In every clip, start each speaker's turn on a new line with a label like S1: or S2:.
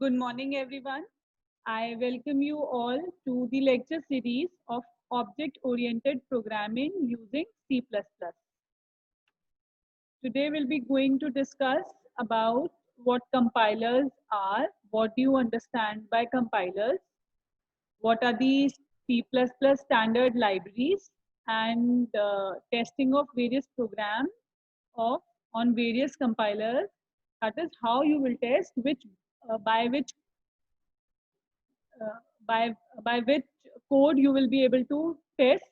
S1: Good morning, everyone. I welcome you all to the lecture series of Object Oriented Programming using C++. Today, we'll be going to discuss about what compilers are, what do you understand by compilers, what are the C++ standard libraries, and testing of various programs of on various compilers. That is how you will test by which uh, by by which code you will be able to test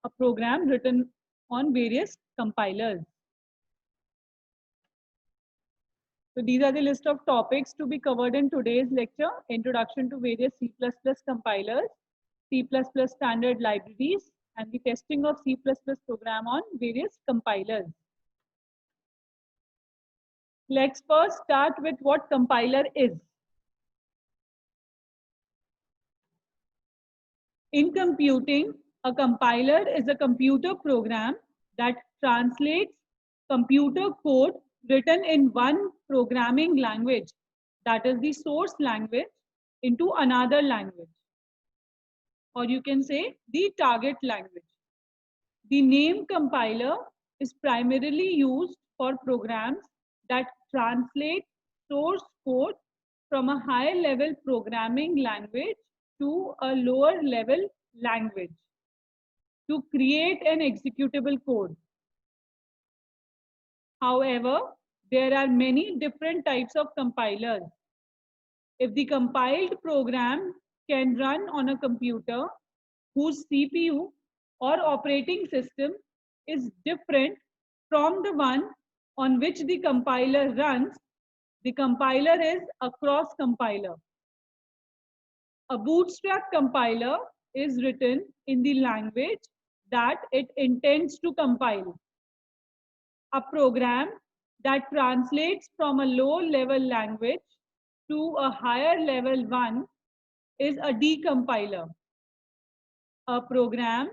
S1: a program written on various compilers. So these are the list of topics to be covered in today's lecture: introduction to various C++ compilers, C++ standard libraries, and the testing of C++ program on various compilers. Let's first start with what compiler is. In computing, a compiler is a computer program that translates computer code written in one programming language, that is the source language, into another language, or you can say the target language. The name compiler is primarily used for programs that translate source code from a higher level programming language to a lower level language to create an executable code. However, there are many different types of compilers. If the compiled program can run on a computer whose CPU or operating system is different from the one on which the compiler runs, the compiler is a cross compiler. A bootstrap compiler is written in the language that it intends to compile. A program that translates from a low level language to a higher level one is a decompiler. A program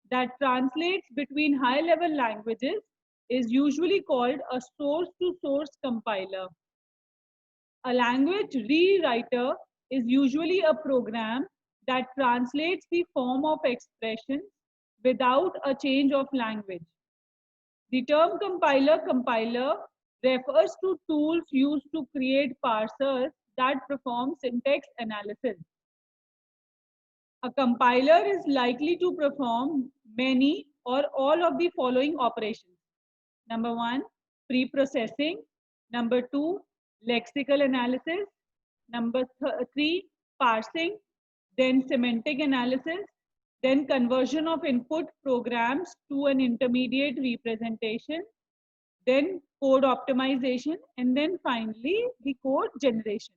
S1: that translates between high level languages is usually called a source to source compiler. A language rewriter is usually a program that translates the form of expressions without a change of language. The term compiler refers to tools used to create parsers that perform syntax analysis. A compiler is likely to perform many or all of the following operations. Number one, pre-processing. Number two, lexical analysis. Number three, parsing. Then semantic analysis. Then conversion of input programs to an intermediate representation. Then code optimization. And then finally, the code generation.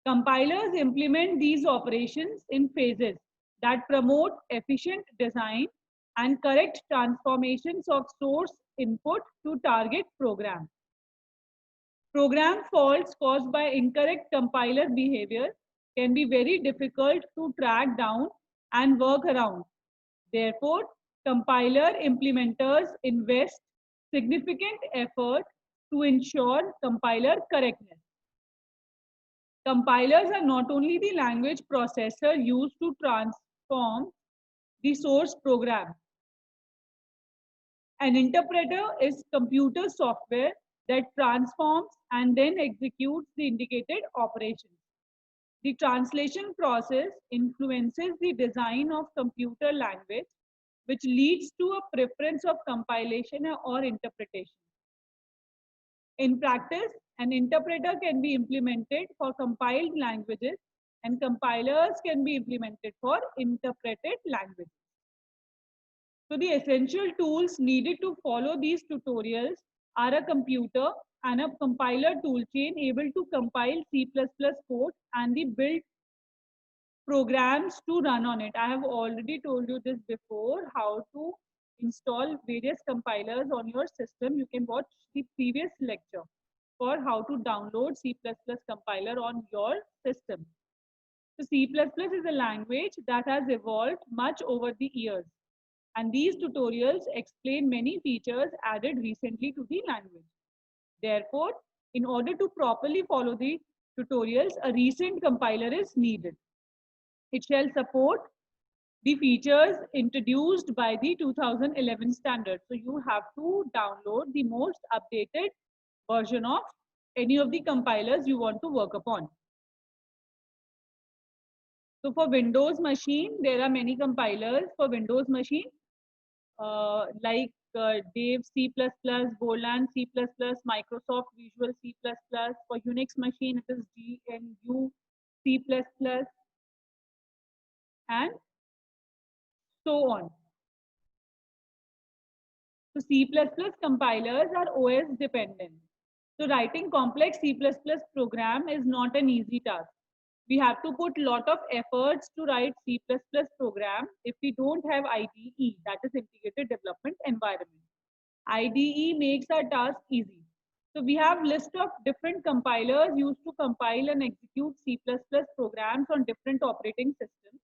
S1: Compilers implement these operations in phases that promote efficient design and correct transformations of source input to target program. Program faults caused by incorrect compiler behavior can be very difficult to track down and work around. Therefore, compiler implementers invest significant effort to ensure compiler correctness. Compilers are not only the language processor used to transform the source program. An interpreter is computer software that transforms and then executes the indicated operations. The translation process influences the design of computer language, which leads to a preference of compilation or interpretation. In practice, an interpreter can be implemented for compiled languages and compilers can be implemented for interpreted languages. So the essential tools needed to follow these tutorials are a computer and a compiler toolchain able to compile C++ code and the build programs to run on it. I have already told you this before, how to install various compilers on your system. You can watch the previous lecture for how to download C++ compiler on your system. So C++ is a language that has evolved much over the years. And these tutorials explain many features added recently to the language. Therefore, in order to properly follow the tutorials, a recent compiler is needed. It shall support the features introduced by the 2011 standard. So you have to download the most updated version of any of the compilers you want to work upon. So for Windows machine, there are many compilers for Windows machine, like Dave C++, Golang C++, Microsoft Visual C++. For Unix machine, it is GNU C++, and so on. So C++ compilers are OS dependent. So writing complex C++ program is not an easy task. We have to put lot of efforts to write C++ program if we don't have IDE, that is Integrated Development Environment. IDE makes our task easy. So we have list of different compilers used to compile and execute C++ programs on different operating systems.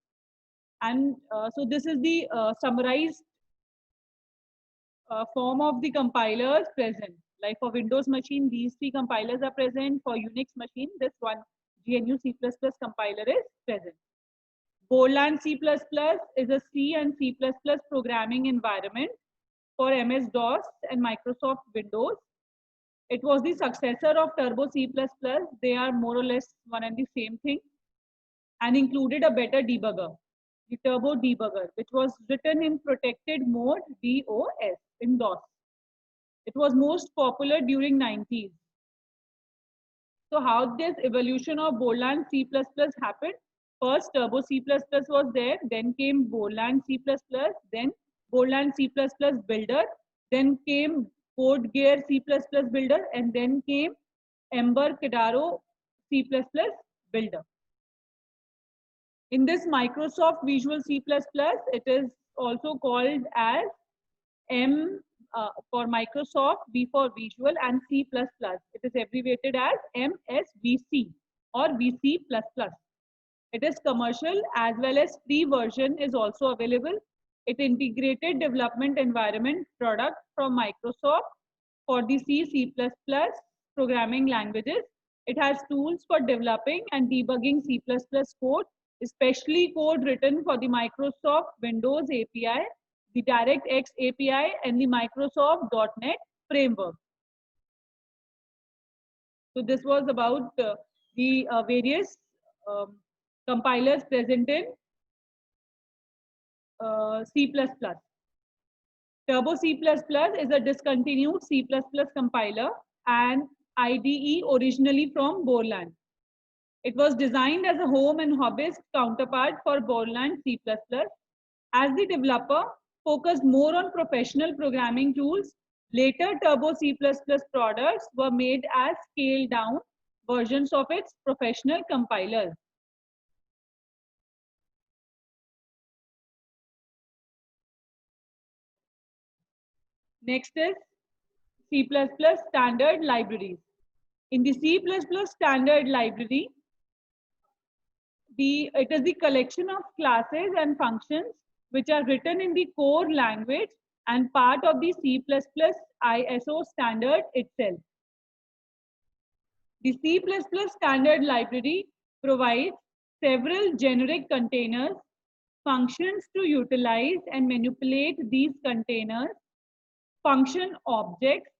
S1: And so this is the summarized form of the compilers present. Like for Windows machine, these three compilers are present. For Unix machine, this one GNU C++ compiler is present. Golang C++ is a C and C++ programming environment for MS-DOS and Microsoft Windows. It was the successor of Turbo C++. They are more or less one and the same thing, and included a better debugger, the Turbo Debugger, which was written in protected mode DOS in DOS. It was most popular during 90s. So how this evolution of Golang C++ happened? First Turbo C++ was there, then came Golang C++, then Golang C++ Builder, then came CodeGear C++ Builder, and then came Ember Kedaro C++ Builder. In this Microsoft Visual C++, it is also called as M for Microsoft, V for Visual, and C++. It is abbreviated as MSVC or VC++. It is commercial as well as free version is also available. It integrated development environment product from Microsoft for the C++ programming languages. It has tools for developing and debugging C++ code, especially code written for the Microsoft Windows API, the DirectX API, and the Microsoft .NET framework. So this was about the various compilers present in C++. Turbo C++ is a discontinued C++ compiler and IDE originally from Golang. It was designed as a home and hobbyist counterpart for Golang C++. As the developer focused more on professional programming tools, later Turbo C++ products were made as scaled down versions of its professional compilers. Next is C++ standard libraries. In the C++ standard library, it is the collection of classes and functions which are written in the core language and part of the C++ ISO standard itself. The C++ standard library provides several generic containers, functions to utilize and manipulate these containers, function objects,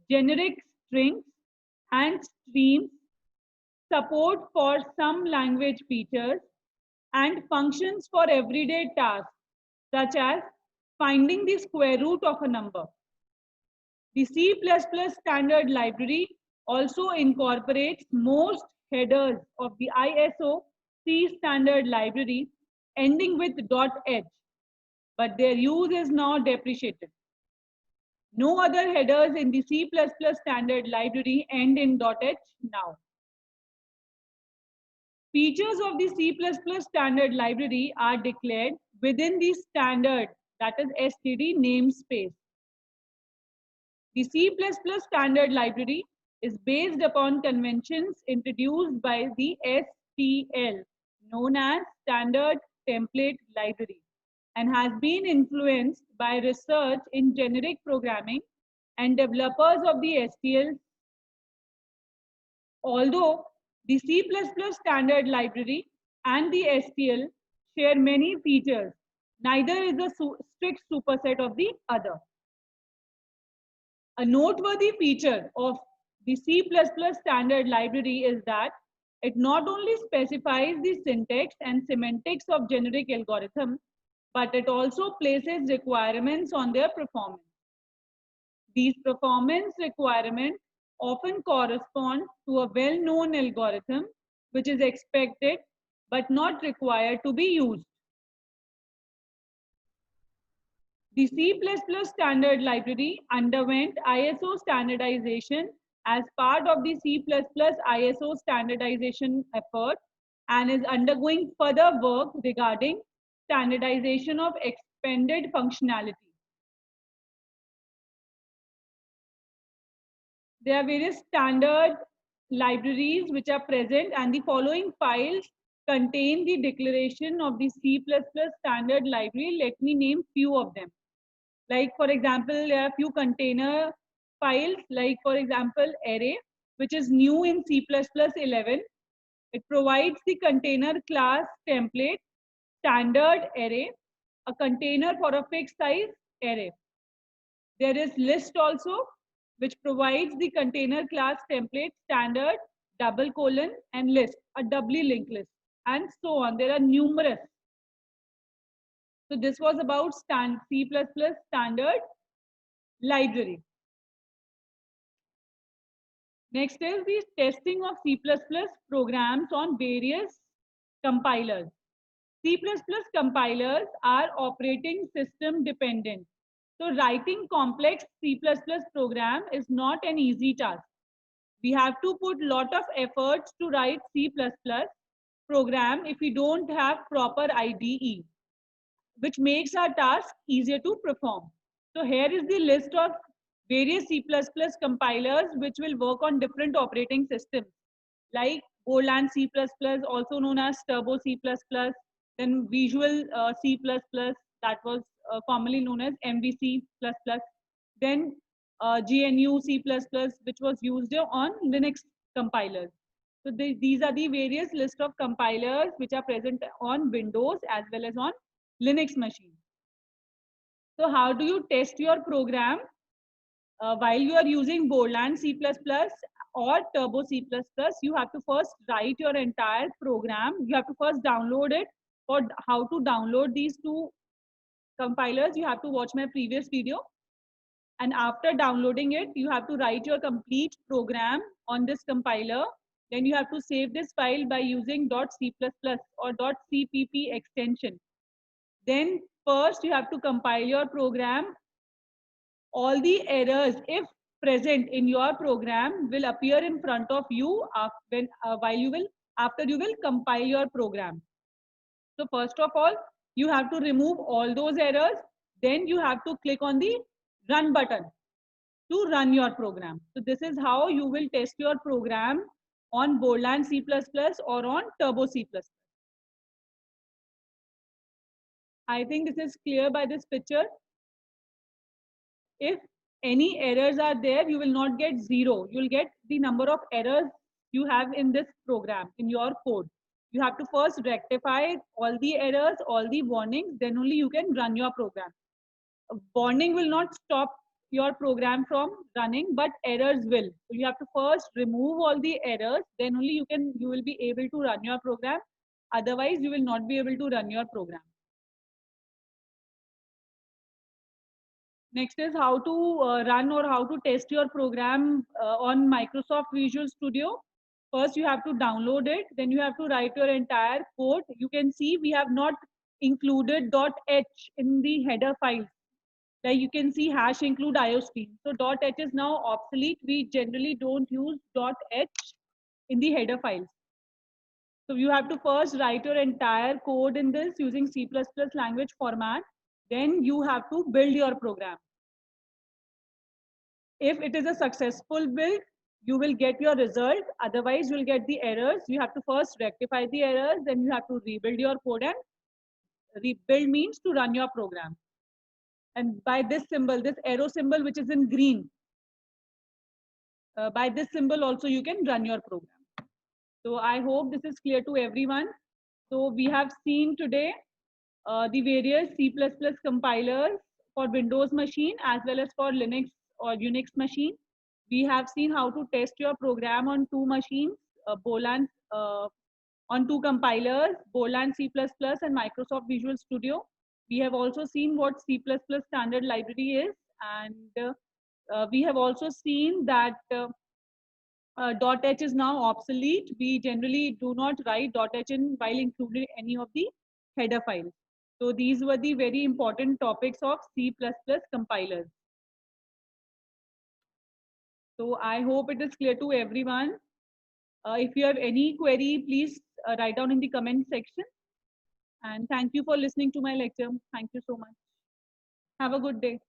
S1: generic strings and streams, support for some language features, and functions for everyday tasks, such as finding the square root of a number. The C++ standard library also incorporates most headers of the ISO C standard library ending with .h, but their use is now deprecated. No other headers in the C++ standard library end in .h now. Features of the C++ standard library are declared within the standard, that is STD namespace. The C++ standard library is based upon conventions introduced by the STL, known as Standard Template Library, and has been influenced by research in generic programming and developers of the STL. Although The C++ standard library and the STL share many features. Neither is a strict superset of the other. A noteworthy feature of the C++ standard library is that it not only specifies the syntax and semantics of generic algorithms, but it also places requirements on their performance. These performance requirements often correspond to a well-known algorithm which is expected but not required to be used. The C++ standard library underwent ISO standardization as part of the C++ ISO standardization effort and is undergoing further work regarding standardization of expanded functionality. There are various standard libraries which are present, and the following files contain the declaration of the C++ standard library. Let me name few of them. Like for example, there are few container files, like for example, array, which is new in C++ 11. It provides the container class template, standard array, a container for a fixed size array. There is list also, which provides the container class template, standard, double colon, and list, a doubly linked list, and so on. There are numerous. So this was about C++ standard library. Next is the testing of C++ programs on various compilers. C++ compilers are operating system dependent. So writing complex C++ program is not an easy task. We have to put lot of efforts to write C++ program if we don't have proper IDE, which makes our task easier to perform. So here is the list of various C++ compilers which will work on different operating systems, like Golang C++, also known as Turbo C++, then Visual C++, that was commonly known as MVC++, then GNU C++, which was used on Linux compilers. So these are the various list of compilers which are present on Windows as well as on Linux machines. So how do you test your program while you are using Golang C++ or Turbo C++? You have to first write your entire program. You have to first download it. For how to download these two compilers, you have to watch my previous video. And after downloading it, you have to write your complete program on this compiler. Then you have to save this file by using .c++ or .cpp extension. Then first you have to compile your program. All the errors, if present in your program, will appear in front of you after you will compile your program. So first of all, you have to remove all those errors. Then you have to click on the run button to run your program. So this is how you will test your program on Golang C++ or on Turbo C++. I think this is clear by this picture. If any errors are there, you will not get 0. You will get the number of errors you have in this program, in your code. You have to first rectify all the errors, all the warnings, then only you can run your program. A warning will not stop your program from running, but errors will. So you have to first remove all the errors, then only you will be able to run your program. Otherwise, you will not be able to run your program. Next is how to run or how to test your program on Microsoft Visual Studio. First, you have to download it. Then you have to write your entire code. You can see we have not included .h in the header file. Like you can see hash include IOStream. So .h is now obsolete. We generally don't use .h in the header files. So you have to first write your entire code in this using C++ language format. Then you have to build your program. If it is a successful build, you will get your result. Otherwise, you will get the errors. You have to first rectify the errors. Then you have to rebuild your code, and rebuild means to run your program. And by this symbol, this arrow symbol, which is in green, by this symbol also you can run your program. So I hope this is clear to everyone. So we have seen today the various C++ compilers for Windows machine as well as for Linux or Unix machine. We have seen how to test your program on two machines, Bolan on two compilers, Bolan C++ and Microsoft Visual Studio. We have also seen what C++ standard library is, and we have also seen that .h is now obsolete. We generally do not write .h in while including any of the header files. So these were the very important topics of C++ compilers. So I hope it is clear to everyone. If you have any query, please write down in the comment section. And thank you for listening to my lecture. Thank you so much. Have a good day.